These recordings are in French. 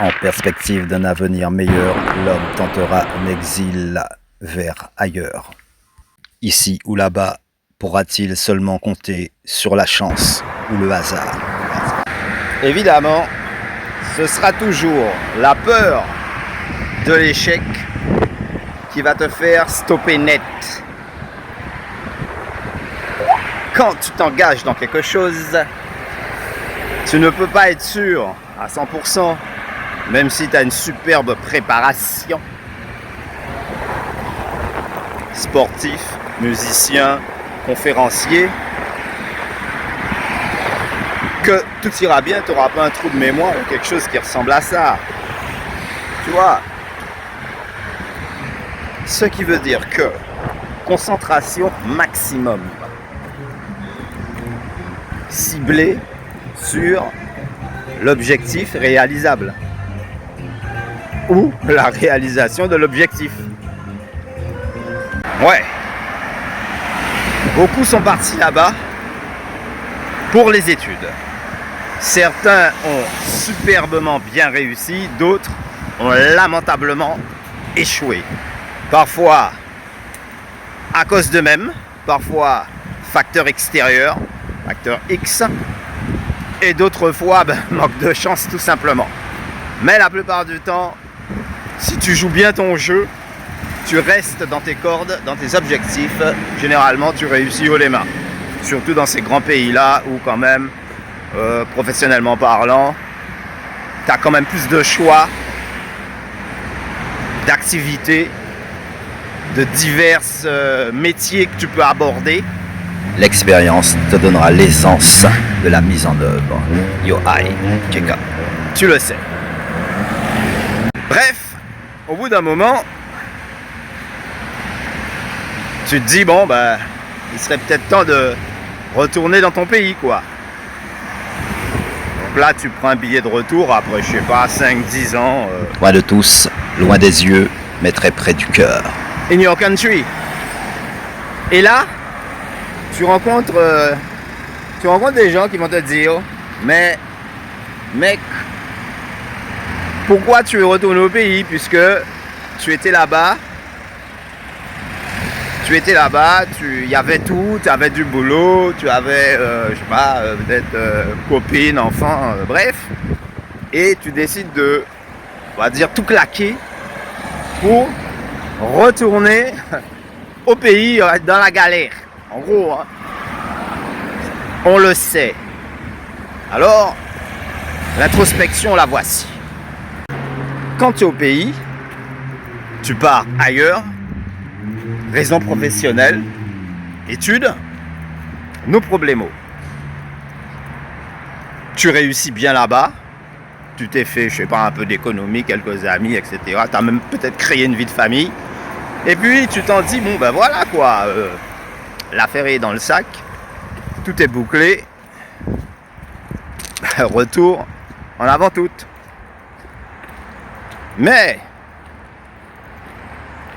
En perspective d'un avenir meilleur, l'homme tentera un exil vers ailleurs. Ici ou là-bas, pourra-t-il seulement compter sur la chance ou le hasard? Évidemment, ce sera toujours la peur de l'échec qui va te faire stopper net. Quand tu t'engages dans quelque chose, tu ne peux pas être sûr à 100%, même si tu as une superbe préparation. Sportif, musicien, conférencier, que tout ira bien, tu n'auras pas un trou de mémoire ou quelque chose qui ressemble à ça. Tu vois? Ce qui veut dire que concentration maximum. Ciblé sur l'objectif réalisable ou la réalisation de l'objectif. Ouais. Beaucoup sont partis là-bas pour les études. Certains ont superbement bien réussi, d'autres ont lamentablement échoué. Parfois à cause d'eux-mêmes, parfois facteur extérieur, facteur X, et d'autres fois manque de chance tout simplement. Mais la plupart du temps, si tu joues bien ton jeu, tu restes dans tes cordes, dans tes objectifs, généralement tu réussis haut les mains. Surtout dans ces grands pays-là où quand même, professionnellement parlant, tu as quand même plus de choix, d'activités, de divers métiers que tu peux aborder. L'expérience te donnera l'essence de la mise en œuvre. Yo ai, Keka. Tu le sais. Bref, au bout d'un moment, tu te dis, bon, il serait peut-être temps de retourner dans ton pays, quoi. Donc là, tu prends un billet de retour après, je sais pas, 5-10 ans. Loin de tous, loin des yeux, mais très près du cœur. In your country. Et là, tu rencontres des gens qui vont te dire, mais mec, pourquoi tu veux retourner au pays puisque tu étais là-bas, il y avait tout, tu avais du boulot, tu avais, je sais pas, peut-être copine, enfant, bref, et tu décides de, on va dire, tout claquer pour retourner au pays dans la galère. En gros, hein, on le sait. Alors, l'introspection, la voici. Quand tu es au pays, tu pars ailleurs, raison professionnelle, études, nos problèmes. Tu réussis bien là-bas, tu t'es fait, je sais pas, un peu d'économie, quelques amis, etc. Tu as même peut-être créé une vie de famille. Et puis, tu t'en dis, bon, voilà quoi. L'affaire est dans le sac, tout est bouclé, retour en avant toute. Mais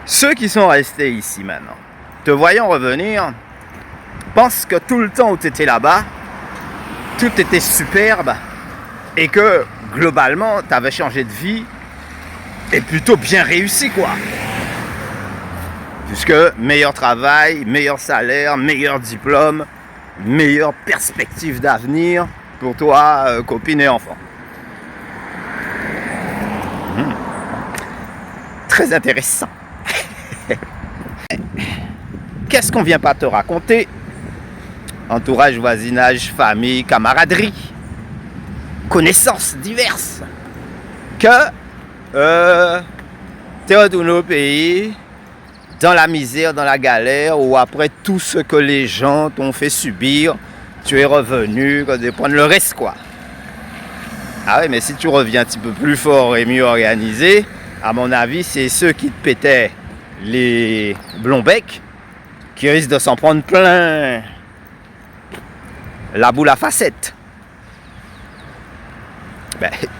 ceux qui sont restés ici maintenant, te voyant revenir, pensent que tout le temps où tu étais là-bas, tout était superbe et que globalement, tu avais changé de vie et plutôt bien réussi, quoi. Puisque meilleur travail, meilleur salaire, meilleur diplôme, meilleure perspective d'avenir pour toi, copine et enfant. Très intéressant. Qu'est-ce qu'on vient pas te raconter? Entourage, voisinage, famille, camaraderie, connaissances diverses. Que t'es retourné au pays dans la misère, dans la galère, ou après tout ce que les gens t'ont fait subir, tu es revenu, de prendre le reste, quoi. Ah oui, mais si tu reviens un petit peu plus fort et mieux organisé, à mon avis, c'est ceux qui te pétaient les blonds becs qui risquent de s'en prendre plein la boule à facettes.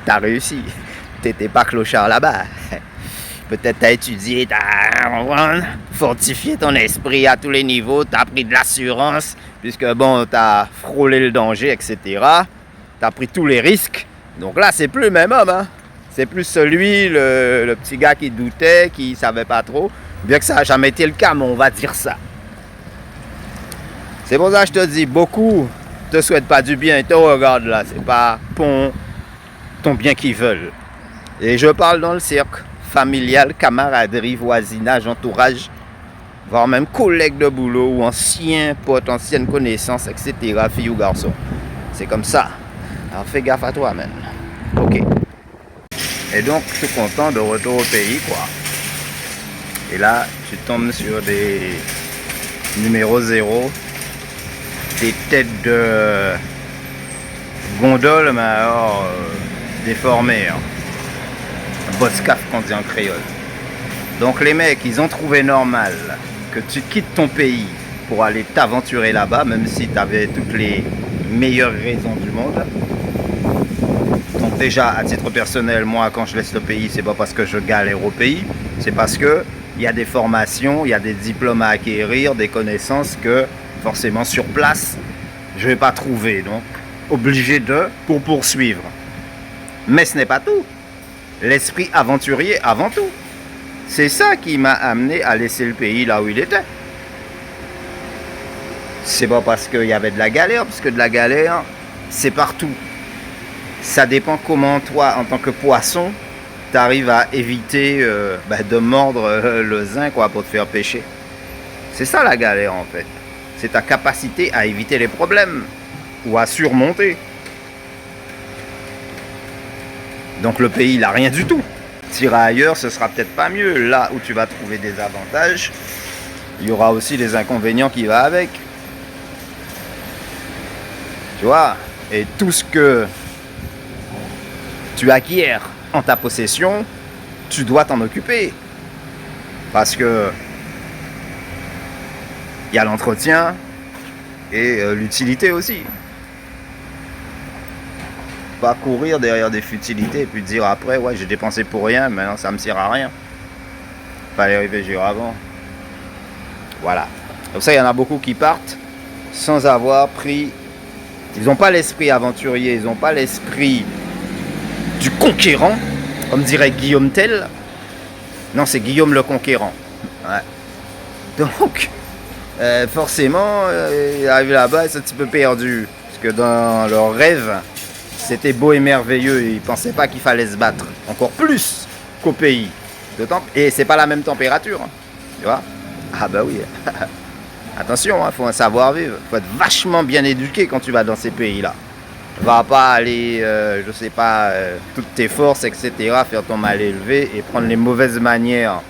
T'as réussi. T'étais pas clochard là-bas. Peut-être t'as étudié, t'as fortifié ton esprit à tous les niveaux, t'as pris de l'assurance, puisque bon, t'as frôlé le danger, etc. T'as pris tous les risques. Donc là, c'est plus le même homme, hein. C'est plus celui, le petit gars qui doutait, qui savait pas trop. Bien que ça n'a jamais été le cas, mais on va dire ça. C'est pour ça que je te dis, beaucoup te souhaitent pas du bien, ils te regardent là, c'est pas pour ton bien qu'ils veulent. Et je parle dans le cercle familial, camaraderie, voisinage, entourage, voire même collègues de boulot ou anciens potes, anciennes connaissances, etc., filles ou garçons. C'est comme ça. Alors fais gaffe à toi, man. Ok. Et donc, je suis content de retour au pays, quoi. Et là, tu tombes sur des numéros 0, des têtes de gondole, mais alors déformées. Hein. Boscaf qu'on dit en créole. Donc les mecs, ils ont trouvé normal que tu quittes ton pays pour aller t'aventurer là-bas, même si tu avais toutes les meilleures raisons du monde. Donc déjà, à titre personnel, moi, quand je laisse le pays, c'est pas parce que je galère au pays, c'est parce que il y a des formations, il y a des diplômes à acquérir, des connaissances que forcément sur place, je vais pas trouver. Donc, obligé pour poursuivre. Mais ce n'est pas tout. L'esprit aventurier avant tout. C'est ça qui m'a amené à laisser le pays là où il était. C'est pas parce qu'il y avait de la galère, parce que de la galère, c'est partout. Ça dépend comment toi, en tant que poisson, tu arrives à éviter de mordre le zinc quoi, pour te faire pêcher. C'est ça la galère en fait. C'est ta capacité à éviter les problèmes ou à surmonter. Donc le pays, il n'a rien du tout. T'iras ailleurs, ce sera peut-être pas mieux. Là où tu vas trouver des avantages, il y aura aussi des inconvénients qui vont avec. Tu vois, et tout ce que tu acquiers en ta possession, tu dois t'en occuper. Parce que il y a l'entretien et l'utilité aussi. Pas courir derrière des futilités et puis dire après, ouais, j'ai dépensé pour rien, maintenant ça me sert à rien. Fallait réfléchir avant. Voilà. Comme ça, il y en a beaucoup qui partent sans avoir pris. Ils n'ont pas l'esprit aventurier, ils n'ont pas l'esprit du conquérant, comme dirait Guillaume Tell. Non, c'est Guillaume le Conquérant. Ouais. Donc, forcément, ils arrivent là-bas, ils sont un petit peu perdus. Parce que dans leur rêve, c'était beau et merveilleux. Ils ne pensaient pas qu'il fallait se battre. Encore plus qu'au pays. Et c'est pas la même température. Hein. Tu vois? Ah bah oui. Attention, il faut un savoir-vivre. Il faut être vachement bien éduqué quand tu vas dans ces pays-là. Va pas aller, je sais pas, toutes tes forces, etc., faire ton mal élevé et prendre les mauvaises manières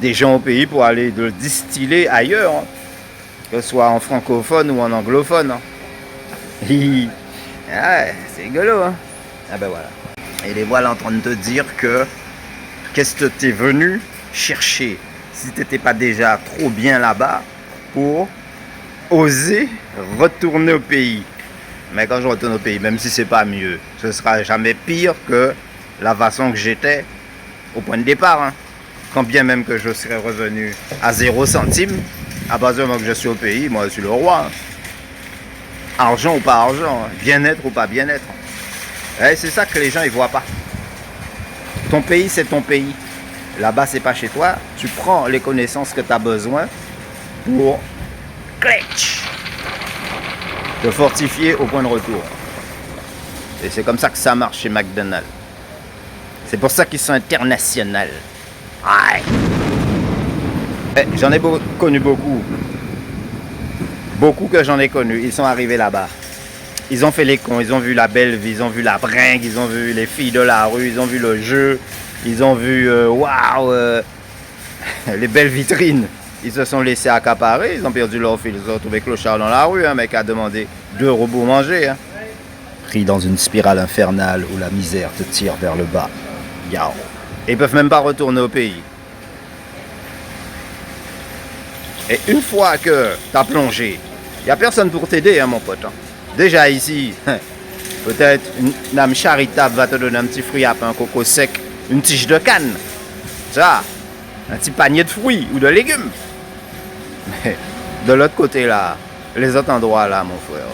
des gens au pays pour aller le distiller ailleurs, hein, que ce soit en francophone ou en anglophone. Hein. Ouais, c'est rigolo. Hein. Ah ben voilà. Et les voilà en train de te dire que qu'est-ce que tu es venu chercher si tu n'étais pas déjà trop bien là-bas pour oser retourner au pays. Mais quand je retourne au pays, même si c'est pas mieux, ce sera jamais pire que la façon que j'étais au point de départ. Hein. Quand bien même que je serais revenu à 0 centime, à partir du moment que je suis au pays, moi je suis le roi. Hein. Argent ou pas argent, hein. Bien-être ou pas bien-être. Et c'est ça que les gens ils voient pas. Ton pays c'est ton pays. Là-bas c'est pas chez toi. Tu prends les connaissances que tu as besoin pour te fortifier au point de retour. Et c'est comme ça que ça marche chez McDonald's. C'est pour ça qu'ils sont internationaux. Ouais. J'en ai connu beaucoup. Beaucoup que j'en ai connu. Ils sont arrivés là-bas. Ils ont fait les cons. Ils ont vu la belle vie. Ils ont vu la bringue. Ils ont vu les filles de la rue. Ils ont vu le jeu. Ils ont vu les belles vitrines. Ils se sont laissés accaparer, ils ont perdu leur fil, ils se sont retrouvés clochards dans la rue, un mec a demandé 2 € pour manger. Hein. Pris dans une spirale infernale où la misère te tire vers le bas. Yao. Et ils peuvent même pas retourner au pays. Et une fois que tu as plongé, il n'y a personne pour t'aider, hein, mon pote. Hein. Déjà ici, peut-être une âme charitable va te donner un petit fruit à pain, un coco sec, une tige de canne. Ça, un petit panier de fruits ou de légumes. Mais de l'autre côté là, les autres endroits là, mon frère.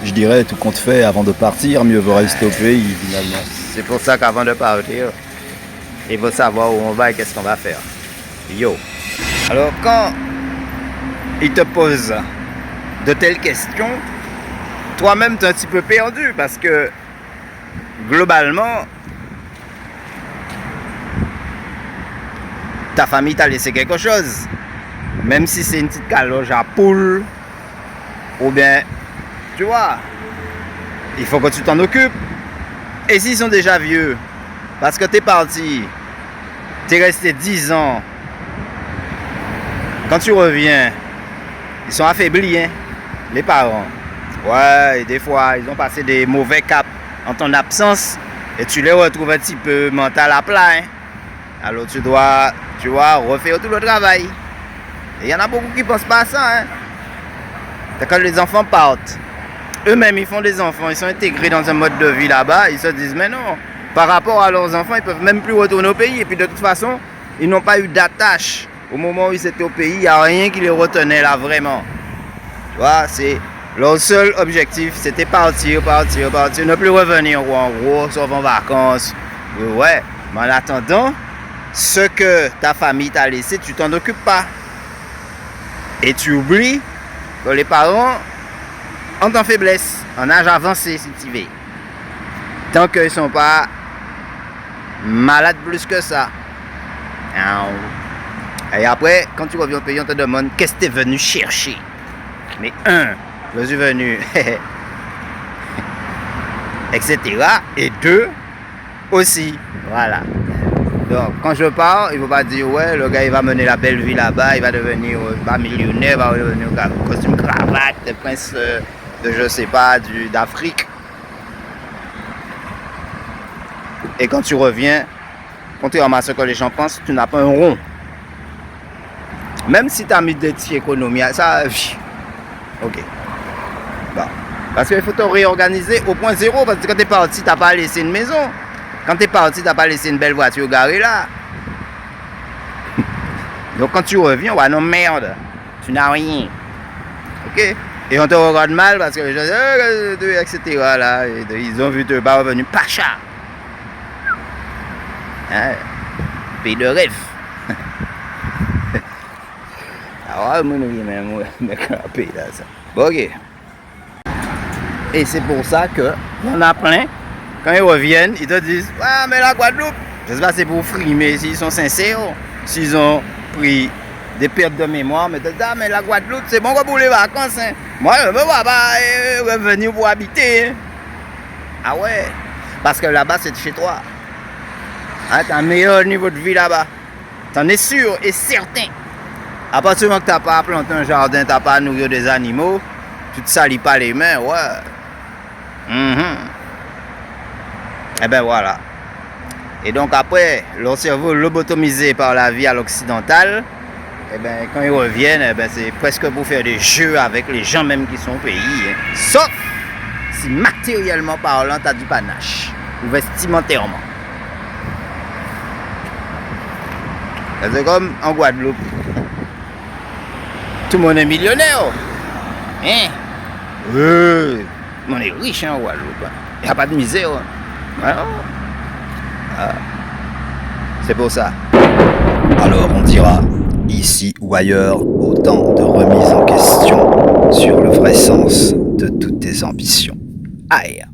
Je dirais, tout compte fait, avant de partir, mieux vaut rester au pays, finalement. C'est pour ça qu'avant de partir, il faut savoir où on va et qu'est-ce qu'on va faire. Yo. Alors quand il te pose de telles questions, toi-même tu es un petit peu perdu parce que globalement, ta famille t'a laissé quelque chose. Même si c'est une petite caloche à poule, ou bien, tu vois, il faut que tu t'en occupes. Et s'ils sont déjà vieux, parce que t'es parti, t'es resté 10 ans, quand tu reviens, ils sont affaiblis, hein, les parents. Ouais, et des fois, ils ont passé des mauvais caps en ton absence, et tu les retrouves un petit peu mental à plat, hein. Alors tu dois, tu vois, refaire tout le travail. Et il y en a beaucoup qui ne pensent pas à ça, hein. C'est quand les enfants partent, eux-mêmes ils font des enfants, ils sont intégrés dans un mode de vie là-bas, ils se disent mais non, par rapport à leurs enfants, ils peuvent même plus retourner au pays. Et puis de toute façon, ils n'ont pas eu d'attache. Au moment où ils étaient au pays, il n'y a rien qui les retenait là vraiment. Tu vois, c'est leur seul objectif, c'était partir, ne plus revenir ou en gros, sauf en vacances. Ouais, mais en attendant, ce que ta famille t'a laissé, tu t'en occupes pas. Et tu oublies que les parents ont en faiblesse, en âge avancé si tu veux. Tant qu'ils ne sont pas malades plus que ça. Et après, quand tu reviens au pays, on te demande qu'est-ce que tu es venu chercher. Mais je suis venu, etc. Et deux, aussi. Voilà. Donc, quand je pars, il ne faut pas dire, ouais, le gars, il va mener la belle vie là-bas, il va devenir millionnaire, il va devenir costume cravate, le prince de, je sais pas, d'Afrique. Et quand tu reviens, contrairement à ce que les gens pensent, tu n'as pas un rond. Même si tu as mis des petits économies, ça, ok. Bon. Parce qu'il faut te réorganiser au point zéro, parce que quand tu es parti, tu n'as pas laissé une maison. Quand tu es parti, tu n'as pas laissé une belle voiture garée là. Donc quand tu reviens, ouais, non, merde, tu n'as rien. Ok? Et on te regarde mal parce que les gens disent, etc. Là, ils ont vu te pas revenu pacha. Hein? Pays de rêve. Ah, moi, je me craper là, ça. Bon, ok. Et c'est pour ça que il y en a plein. Quand ils reviennent, ils te disent ah, mais la Guadeloupe, je sais pas, c'est pour frimer, s'ils sont sincères, s'ils ont pris des pertes de mémoire, mais te disent ah, mais la Guadeloupe, c'est bon pour les vacances. Hein. Moi, je ne veux pas revenir pour habiter. Hein. Ah ouais, parce que là-bas, c'est chez toi. Hein, tu as un meilleur niveau de vie là-bas. Tu en es sûr et certain. À partir du moment que tu n'as pas planté un jardin, tu n'as pas nourri des animaux, tu ne te salis pas les mains, ouais. Et ben voilà. Et donc après, leur cerveau lobotomisé par la vie à l'occidentale, et ben quand ils reviennent, et ben c'est presque pour faire des jeux avec les gens même qui sont au pays. Hein. Sauf si matériellement parlant, tu as du panache, ou vestimentairement. C'est comme en Guadeloupe. Tout le monde est millionnaire. Hein? Oui. On est riche en Guadeloupe. Il n'y a pas de misère. Ah. C'est pour ça. Alors on dira, ici ou ailleurs, autant de remises en question sur le vrai sens de toutes tes ambitions. Aïe.